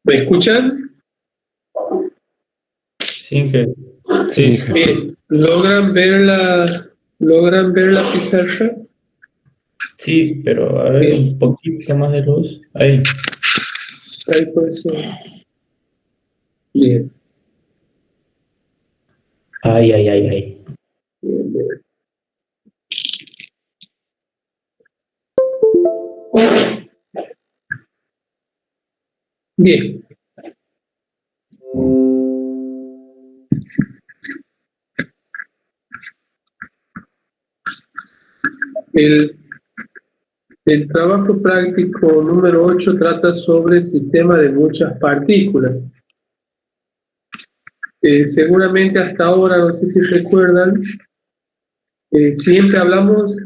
¿Me escuchan? Sí. Bien. ¿Logran ver la pizarra? Sí, pero a ver, Bien. un poquito más de luz. Ahí. Ahí puede ser. Bien. Ay. Bien, bien. Bien. El, el trabajo práctico número 8 trata sobre el sistema de muchas partículas. Seguramente hasta ahora, no sé si recuerdan, siempre hablamos,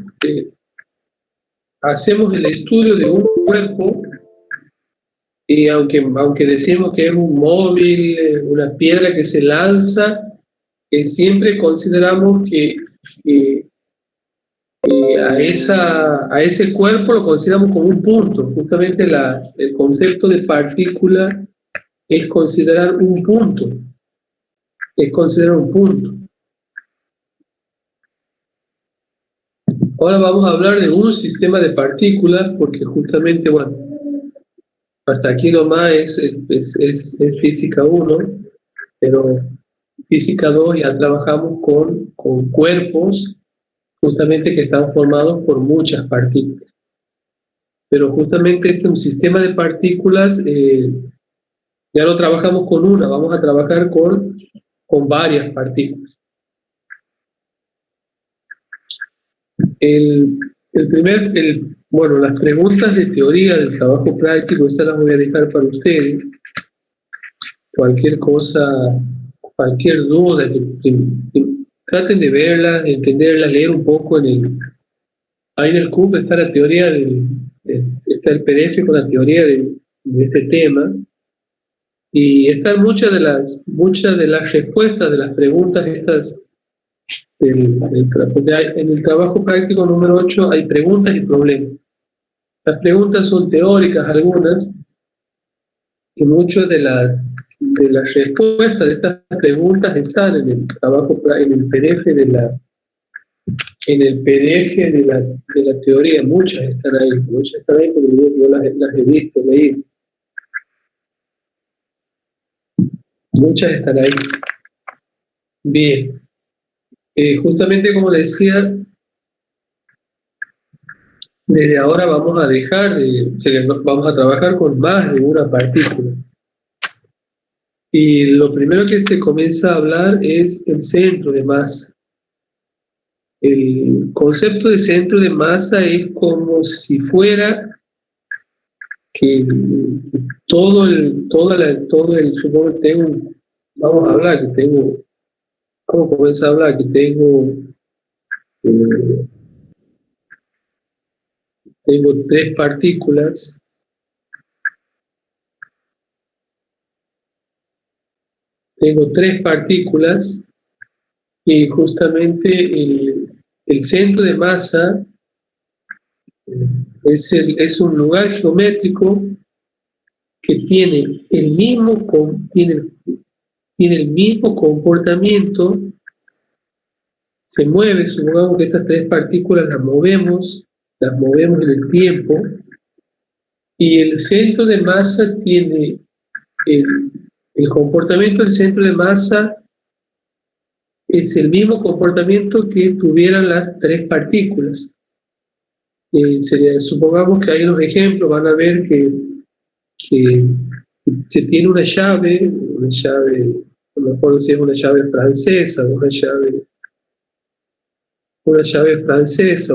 hacemos el estudio de un cuerpo y aunque decimos que es un móvil, una piedra que se lanza, siempre consideramos que a ese cuerpo lo consideramos como un punto. Justamente el concepto de partícula es considerar un punto, es considerar un punto. Ahora vamos a hablar de un sistema de partículas, porque justamente, bueno, hasta aquí nomás es física 1, pero física 2 ya trabajamos con cuerpos justamente que están formados por muchas partículas. Pero justamente este es un sistema de partículas, ya no trabajamos con una, vamos a trabajar con varias partículas. Bueno, las preguntas de teoría del trabajo práctico, estas las voy a dejar para ustedes. Cualquier cosa, cualquier duda, que traten de verla, entenderla, leer un poco ahí en el CUP está la teoría está el PDF con la teoría de este tema, y están muchas de las respuestas de las preguntas estas en el trabajo práctico número 8 hay preguntas y problemas. Las preguntas son teóricas algunas, y muchas de las respuestas de estas preguntas están en el trabajo, en el PDF de la teoría. Muchas están ahí porque yo las he visto, leí. Muchas están ahí. Bien. Justamente como decía, desde ahora vamos a vamos a trabajar con más de una partícula. Y lo primero que se comienza a hablar es el centro de masa. El concepto de centro de masa es como si fuera que supongo que vamos a hablar, ¿cómo comienza a hablar? Eh, tengo tres partículas, y justamente el centro de masa es un lugar geométrico que tiene el mismo comportamiento, se mueve. Supongamos que estas tres partículas las movemos en el tiempo, y el centro de masa tiene el, el comportamiento del centro de masa es el mismo comportamiento que tuvieran las tres partículas. Supongamos que hay unos ejemplos, van a ver que se tiene una llave, no me acuerdo si es una llave francesa, o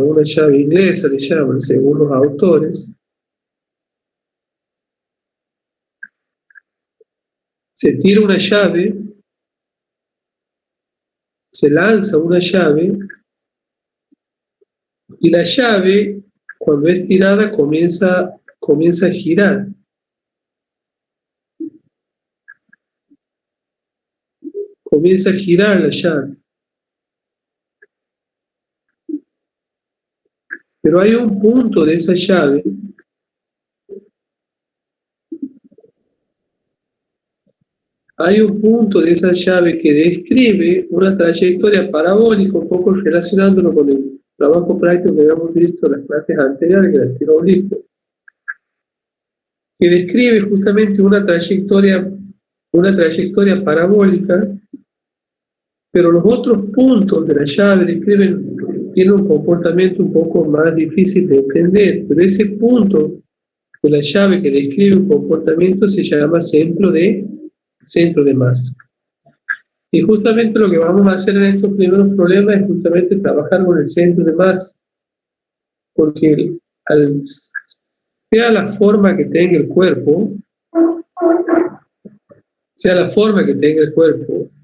una llave inglesa, le llaman, según los autores. Se tira una llave, se lanza una llave, y la llave, cuando es tirada, comienza a girar. Comienza a girar la llave. Pero hay un punto de esa llave hay un punto de esa llave que describe una trayectoria parabólica, un poco relacionándolo con el trabajo práctico que habíamos visto en las clases anteriores, que las quiero listo, que describe justamente una trayectoria parabólica, pero los otros puntos de la llave tienen un comportamiento un poco más difícil de entender, pero ese punto de la llave que describe un comportamiento se llama centro de masa. Y justamente lo que vamos a hacer en estos primeros problemas es justamente trabajar con el centro de masa, porque sea la forma que tenga el cuerpo,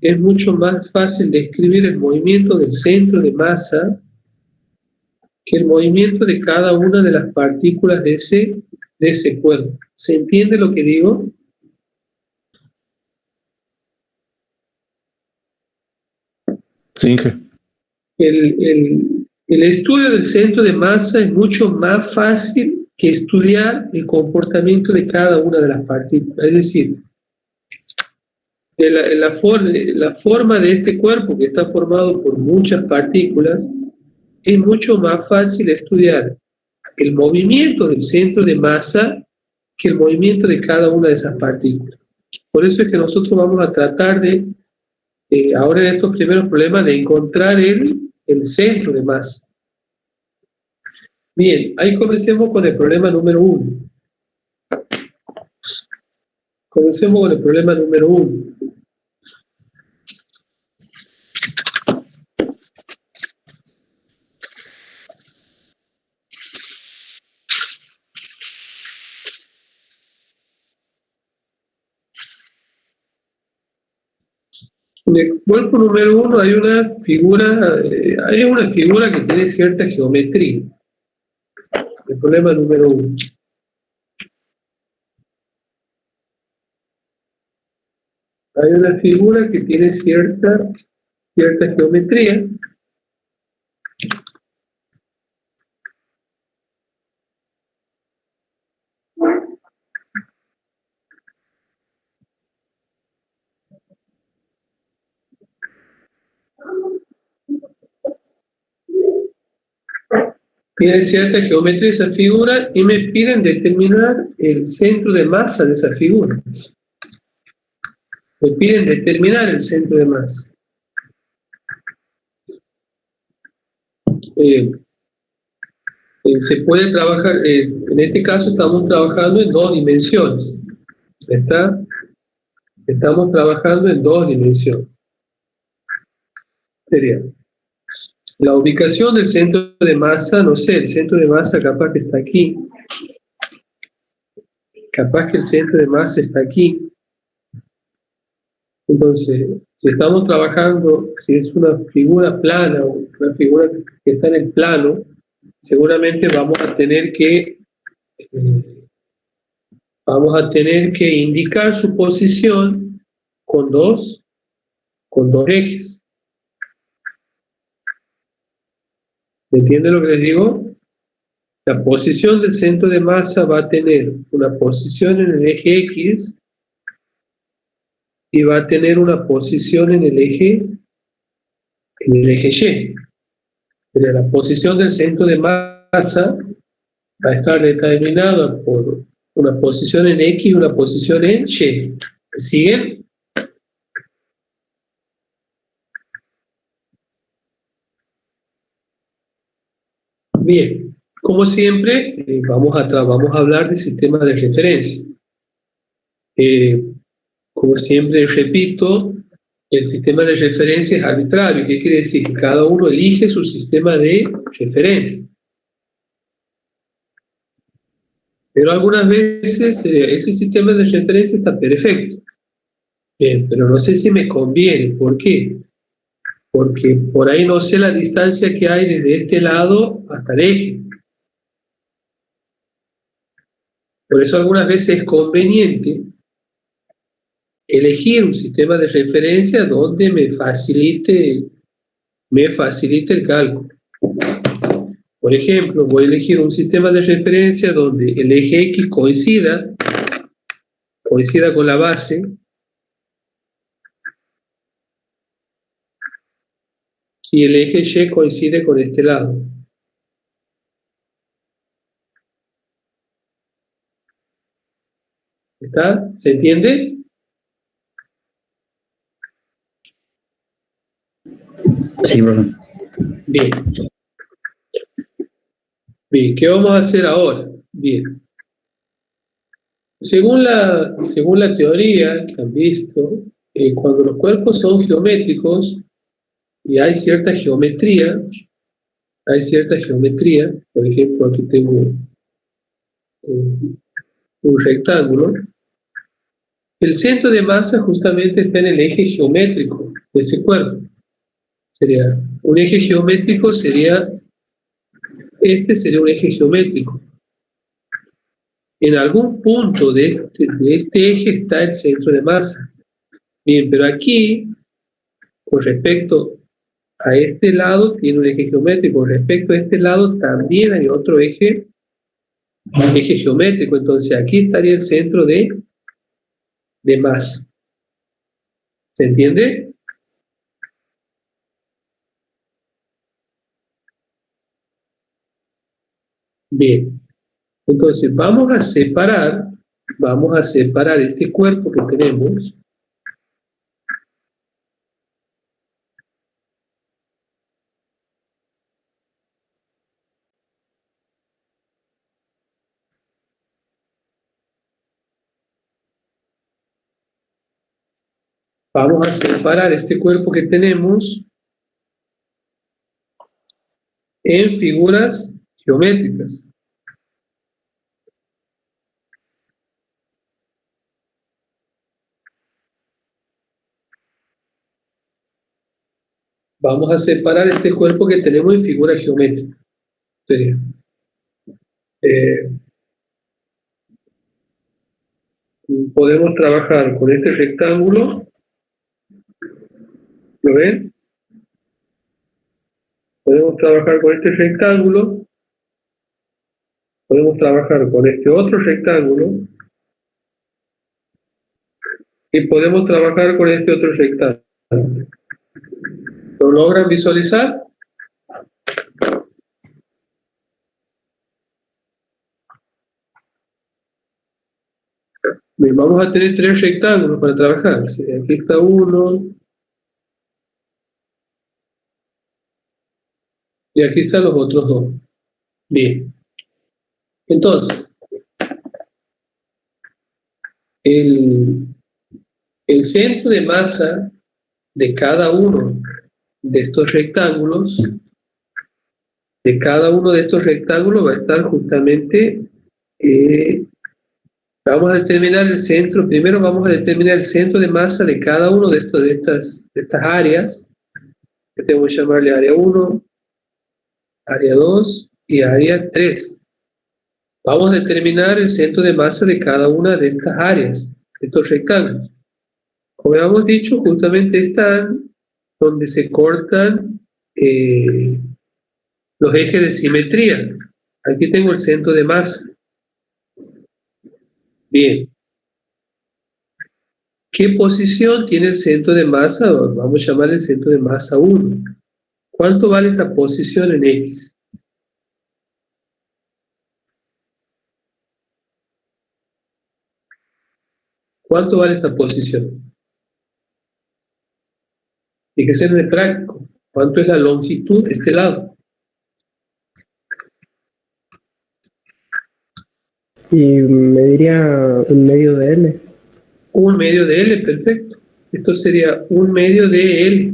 es mucho más fácil describir el movimiento del centro de masa que el movimiento de cada una de las partículas de ese cuerpo. ¿Se entiende lo que digo? Sí, Inge. El estudio del centro de masa es mucho más fácil que estudiar el comportamiento de cada una de las partículas. Es decir, la forma de este cuerpo, que está formado por muchas partículas, es mucho más fácil estudiar el movimiento del centro de masa que el movimiento de cada una de esas partículas. Por eso es que nosotros vamos a tratar ahora en estos primeros problemas, de encontrar el centro de masa. Bien, ahí comencemos con el problema número 1. Comencemos con el problema número 1. En el cuerpo número 1 hay una figura que tiene cierta geometría. El problema número 1. Hay una figura que tiene cierta geometría. Tiene cierta geometría esa figura y me piden determinar el centro de masa de esa figura. Me piden determinar el centro de masa. Se puede trabajar, en este caso estamos trabajando en 2 dimensiones. Estamos trabajando en 2 dimensiones. Sería la ubicación del centro de masa, no sé, el centro de masa capaz que está aquí. Capaz que el centro de masa está aquí. Entonces, si estamos trabajando, si es una figura plana o una figura que está en el plano, seguramente vamos a tener que indicar su posición con dos ejes. ¿Me entienden lo que les digo? La posición del centro de masa va a tener una posición en el eje X y va a tener una posición en el eje Y. Pero la posición del centro de masa va a estar determinada por una posición en X y una posición en Y. ¿Siguen? Bien, como siempre, vamos a hablar de sistemas de referencia. Como siempre repito, el sistema de referencia es arbitrario. ¿Qué quiere decir? Que cada uno elige su sistema de referencia. Pero algunas veces ese sistema de referencia está perfecto. Pero no sé si me conviene. ¿Por qué? Porque por ahí no sé la distancia que hay desde este lado hasta el eje. Por eso algunas veces es conveniente elegir un sistema de referencia donde me facilite el cálculo. Por ejemplo, voy a elegir un sistema de referencia donde el eje X coincida con la base, si el eje Y coincide con este lado. ¿Está? ¿Se entiende? Sí, profe. Bien. Bien, ¿qué vamos a hacer ahora? Bien. Según la teoría que han visto, cuando los cuerpos son geométricos y hay cierta geometría, por ejemplo, aquí tengo un rectángulo, el centro de masa justamente está en el eje geométrico de ese cuerpo. Sería un eje geométrico, este sería un eje geométrico. En algún punto de este eje está el centro de masa. Bien, pero aquí, con respecto a este lado, tiene un eje geométrico. Con respecto a este lado, también hay otro eje geométrico. Entonces, aquí estaría el centro de masa. ¿Se entiende? Bien. Entonces, vamos a separar este cuerpo que tenemos. Vamos a separar este cuerpo que tenemos en figuras geométricas. Vamos a separar este cuerpo que tenemos en figura geométrica. Sería, podemos trabajar con este rectángulo. ¿Lo ven? Podemos trabajar con este rectángulo. Podemos trabajar con este otro rectángulo. Y podemos trabajar con este otro rectángulo. ¿Lo logran visualizar? Bien, vamos a tener 3 rectángulos para trabajar. Sí, aquí está uno. Y aquí están los otros 2. Bien. Entonces, el centro de masa de cada uno de estos rectángulos, va a estar justamente, vamos a determinar el centro, primero vamos a determinar el centro de masa de cada uno de estas áreas, que tengo que llamarle área 1, área 2 y área 3. Vamos a determinar el centro de masa de cada una de estas áreas, de estos rectángulos. Como habíamos dicho, justamente están donde se cortan los ejes de simetría. Aquí tengo el centro de masa. Bien. ¿Qué posición tiene el centro de masa? Vamos a llamarle el centro de masa 1. ¿Cuánto vale esta posición en X? ¿Cuánto vale esta posición? Tiene que ser de práctico. ¿Cuánto es la longitud de este lado? Y me diría un medio de L. Un medio de L, perfecto. Esto sería un medio de L.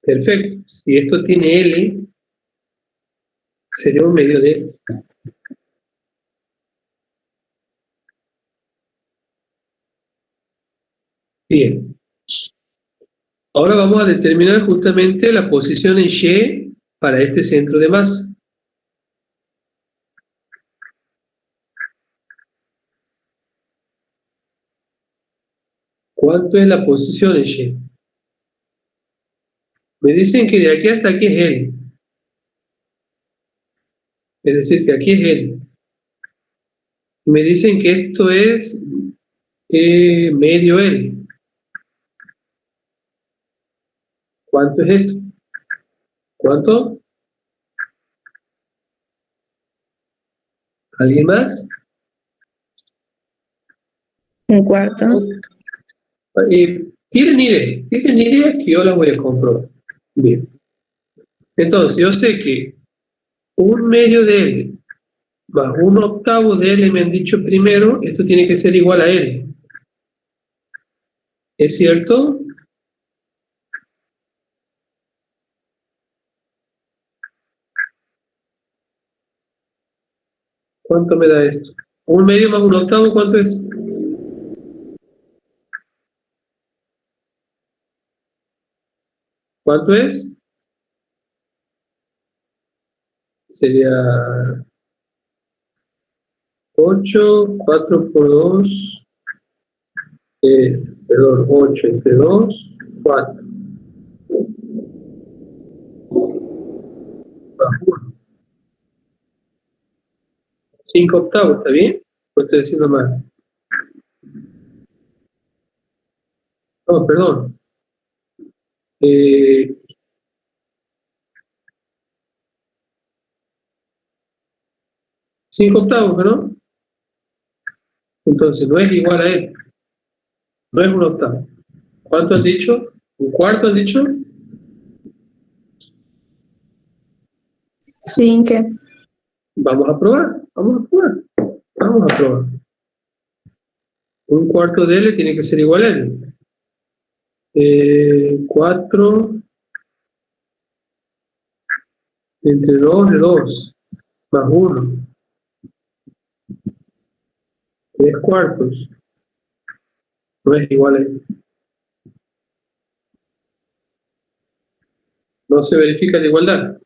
Perfecto. Si esto tiene L, sería un medio de L. Bien. Ahora vamos a determinar justamente la posición en Y para este centro de masa. ¿Cuánto es la posición en Y? Me dicen que de aquí hasta aquí es L. Es decir, que aquí es L. Me dicen que esto es medio L. ¿Cuánto es esto? ¿Cuánto? ¿Alguien más? Un cuarto. Tienen ideas que yo las voy a comprobar. Bien. Entonces, yo sé que 1/2 de L más 1/8 de L me han dicho primero, esto tiene que ser igual a L. ¿Es cierto? ¿Cuánto me da esto? 1/2 más 1/8, ¿cuánto es? ¿Cuánto es? Sería 8, 4 por 2, perdón, 8 entre 2, 4. Más 1. 5/8, ¿está bien? ¿O estoy diciendo mal? No, perdón. 5/8, ¿no? Entonces no es igual a él. No es 1/8. ¿Cuánto has dicho? ¿1/4 has dicho? Sin que. Vamos a probar. Vamos a probar. Vamos a probar. 1/4 de L tiene que ser igual a L. 4 entre 2 de 2 más 1. 3/4. No es igual a L. No se verifica la igualdad.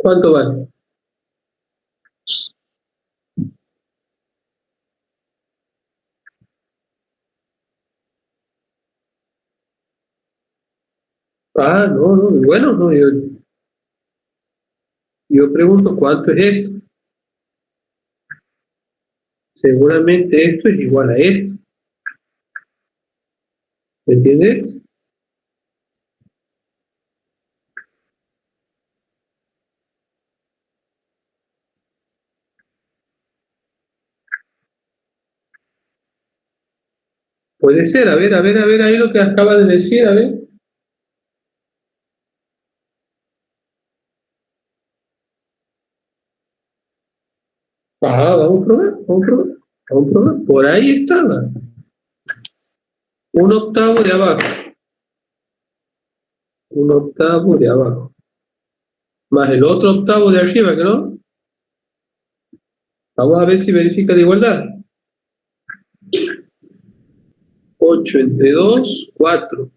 ¿Cuánto vale? Ah, no, no. Bueno, no. Yo pregunto cuánto es esto. Seguramente esto es igual a esto. ¿Me entiendes? Puede ser, a ver, ahí lo que acaba de decir, a ver. Ah, vamos a probar, vamos a probar, vamos a probar. Por ahí estaba. 1/8 de abajo. 1/8 de abajo. Más el otro octavo de arriba, ¿que no? Vamos a ver si verifica la igualdad. 8 entre 2, 4.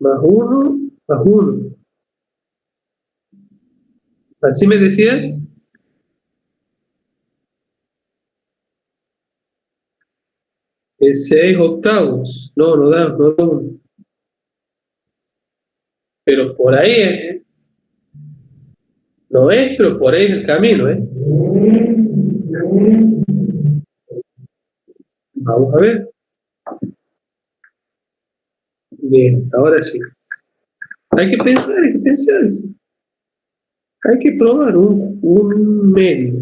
Más 1, más 1. ¿Así me decías? Es 6/8. No, no da, no da 1. Pero por ahí es, ¿eh? No es, pero por ahí es el camino, ¿eh? Vamos a ver. Bien, ahora sí. Hay que pensar, hay que pensar. Hay que probar un medio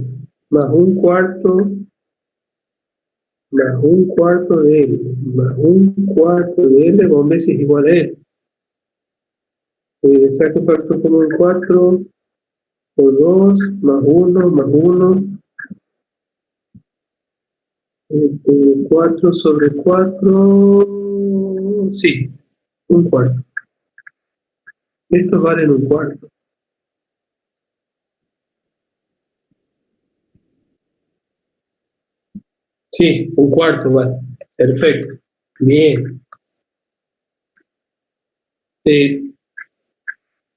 más 1/4 más 1/4 de L más 1/4 de L con veces igual a L. Saco factor común 4 por 2 más 1 más 1. 4 sobre 4. Sí, 1/4. Estos valen 1/4. Sí, 1/4 vale. Perfecto. Bien.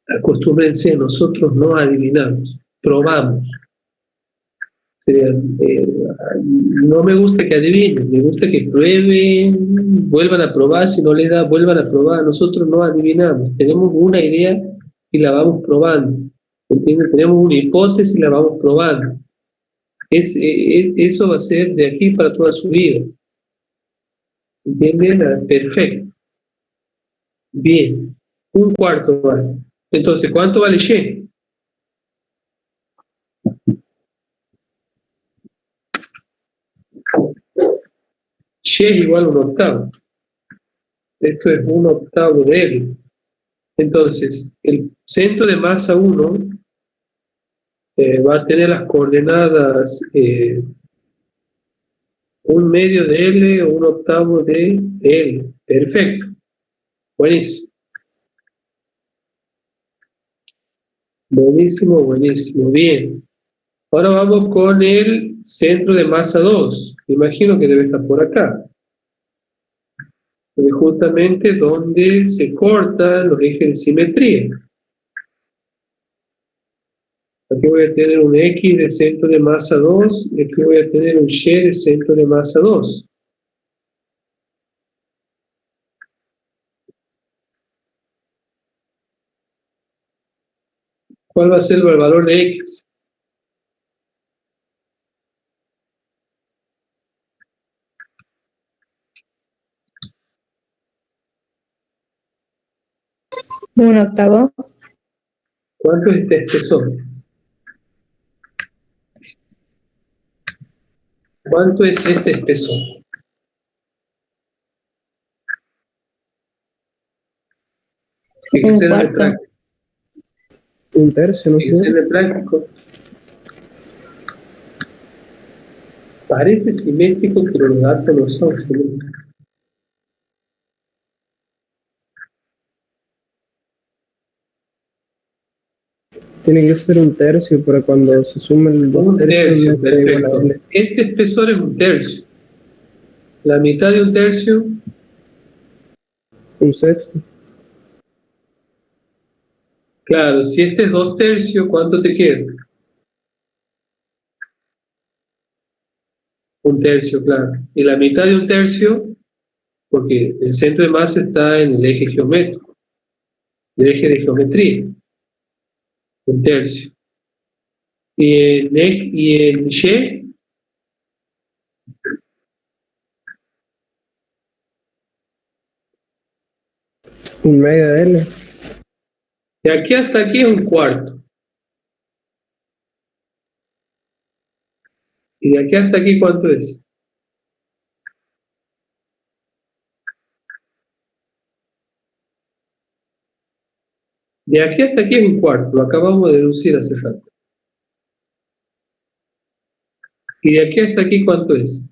Acostúmbrense, nosotros no adivinamos, probamos. Serían, no me gusta que adivinen, me gusta que prueben, vuelvan a probar, si no les da, vuelvan a probar. Nosotros no adivinamos, tenemos una idea y la vamos probando. ¿Entienden? Tenemos una hipótesis y la vamos probando. Eso va a ser de aquí para toda su vida. ¿Entienden? Perfecto. Bien. Un cuarto vale. Entonces, ¿cuánto vale Y? Y es igual a un octavo. Esto es un octavo de L. Entonces, el centro de masa 1 va a tener las coordenadas 1/2 de L o 1/8 de L. Perfecto. Buenísimo. Buenísimo, buenísimo. Bien. Ahora vamos con el centro de masa 2. Imagino que debe estar por acá. Es justamente donde se cortan los ejes de simetría. Aquí voy a tener un X de centro de masa 2 y aquí voy a tener un Y de centro de masa 2. ¿Cuál va a ser el valor de X? Un octavo. ¿Cuánto es este espesor? ¿Cuánto es este espesor? Fíjense en el cuarto. práctico. Un tercio, no Fíjense sé. en el práctico. Parece simétrico, pero los datos no son simétricos. Tiene que ser un tercio, pero cuando se sumen los Un tercios tercio, no sea igual a perfecto. L. Este espesor es un tercio. La mitad de un tercio, Un sexto. claro, si este es 2/3, ¿cuánto te queda? Un tercio, claro. Y la mitad de un tercio, porque el centro de masa está en el eje geométrico, el eje de geometría, un tercio. Y en Y, Un medio de L. de aquí hasta aquí es un cuarto. Y de aquí hasta aquí, ¿cuánto es? De aquí hasta aquí es un cuarto, lo acabamos de deducir hace rato. Y de aquí hasta aquí, ¿cuánto es?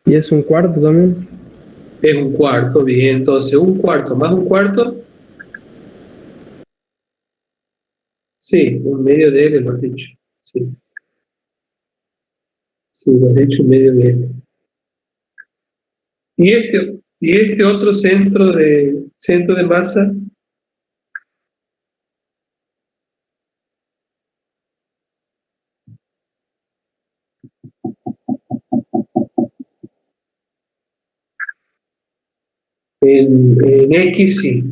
Y es un cuarto también. Es un cuarto, bien, entonces un cuarto más un cuarto. Sí, un medio de L, lo has dicho. Sí, sí, lo has dicho, un medio de L. Y este otro centro de masa, en X, sí.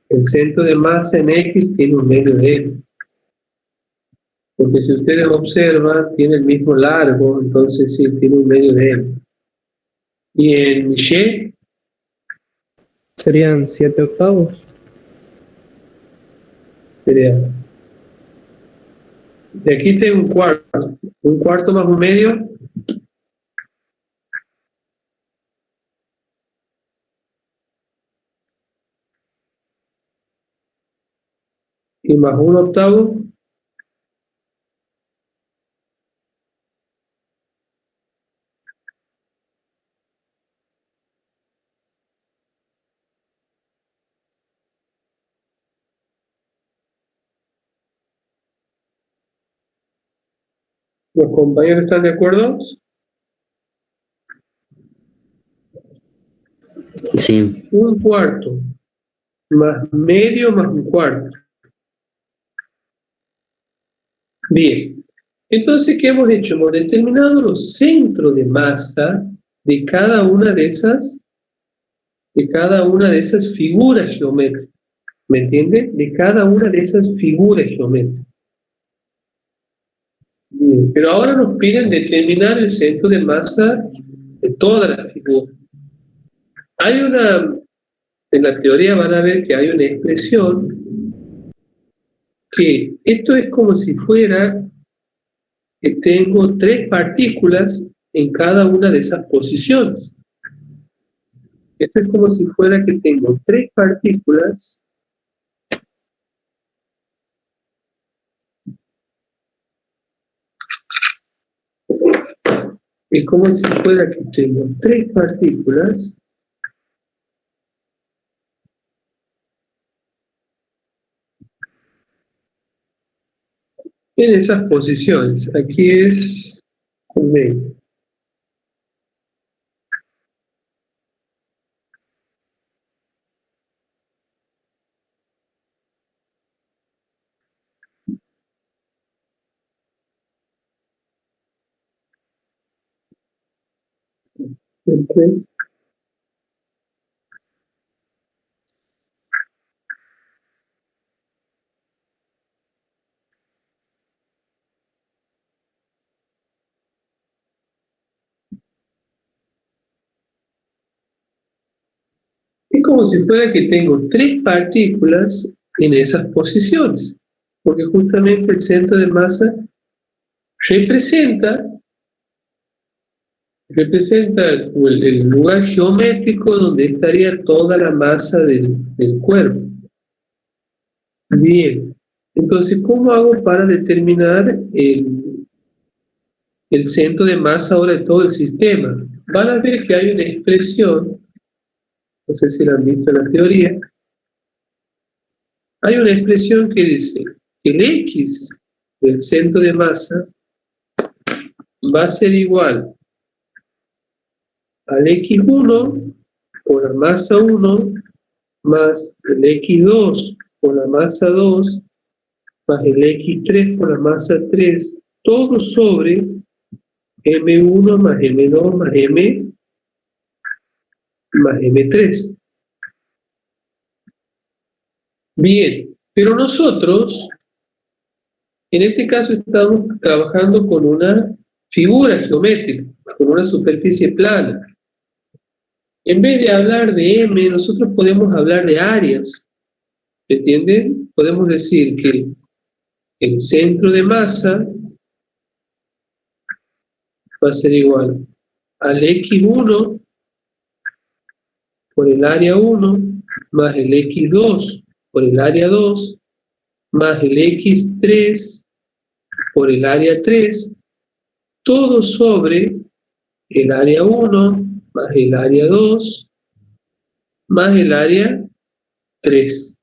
El centro de masa en X tiene un medio de L. Porque si ustedes observan, tiene el mismo largo, entonces sí, tiene un medio de L. Y en Y, Serían 7/8. sería, de aquí tengo un cuarto más un medio, y más un octavo, ¿los compañeros están de acuerdo? Sí. Un cuarto, más medio más un cuarto. Bien, Entonces, ¿qué hemos hecho? Hemos determinado los centros de masa de cada una de esas figuras geométricas. ¿Me entiende? De cada una de esas figuras geométricas. Bien, pero ahora nos piden determinar el centro de masa de todas las figuras. En la teoría van a ver que hay una expresión que esto es como si fuera que tengo 3 partículas en cada una de esas posiciones. Esto es como si fuera que tengo 3 partículas es como si fuera que tengo 3 partículas en esas posiciones. Aquí es con medio. ¿Okay? Es como si fuera que tengo 3 partículas en esas posiciones, porque justamente el centro de masa representa el lugar geométrico donde estaría toda la masa del cuerpo. Bien, entonces, ¿cómo hago para determinar el centro de masa ahora de todo el sistema? Van a ver que hay una expresión, no sé si la han visto en la teoría, hay una expresión que dice que el X del centro de masa va a ser igual al X1 por la masa 1 más el X2 por la masa 2 más el X3 por la masa 3, todo sobre M1 más M2 más M más M3. Bien, pero nosotros, en este caso estamos trabajando con una figura geométrica, con una superficie plana. En vez de hablar de M, nosotros podemos hablar de áreas. ¿Entienden? Podemos decir que el centro de masa va a ser igual al X1 por el área 1 más el X2 por el área 2 más el X3 por el área 3, todo sobre el área 1 más el área 2 más el área 3.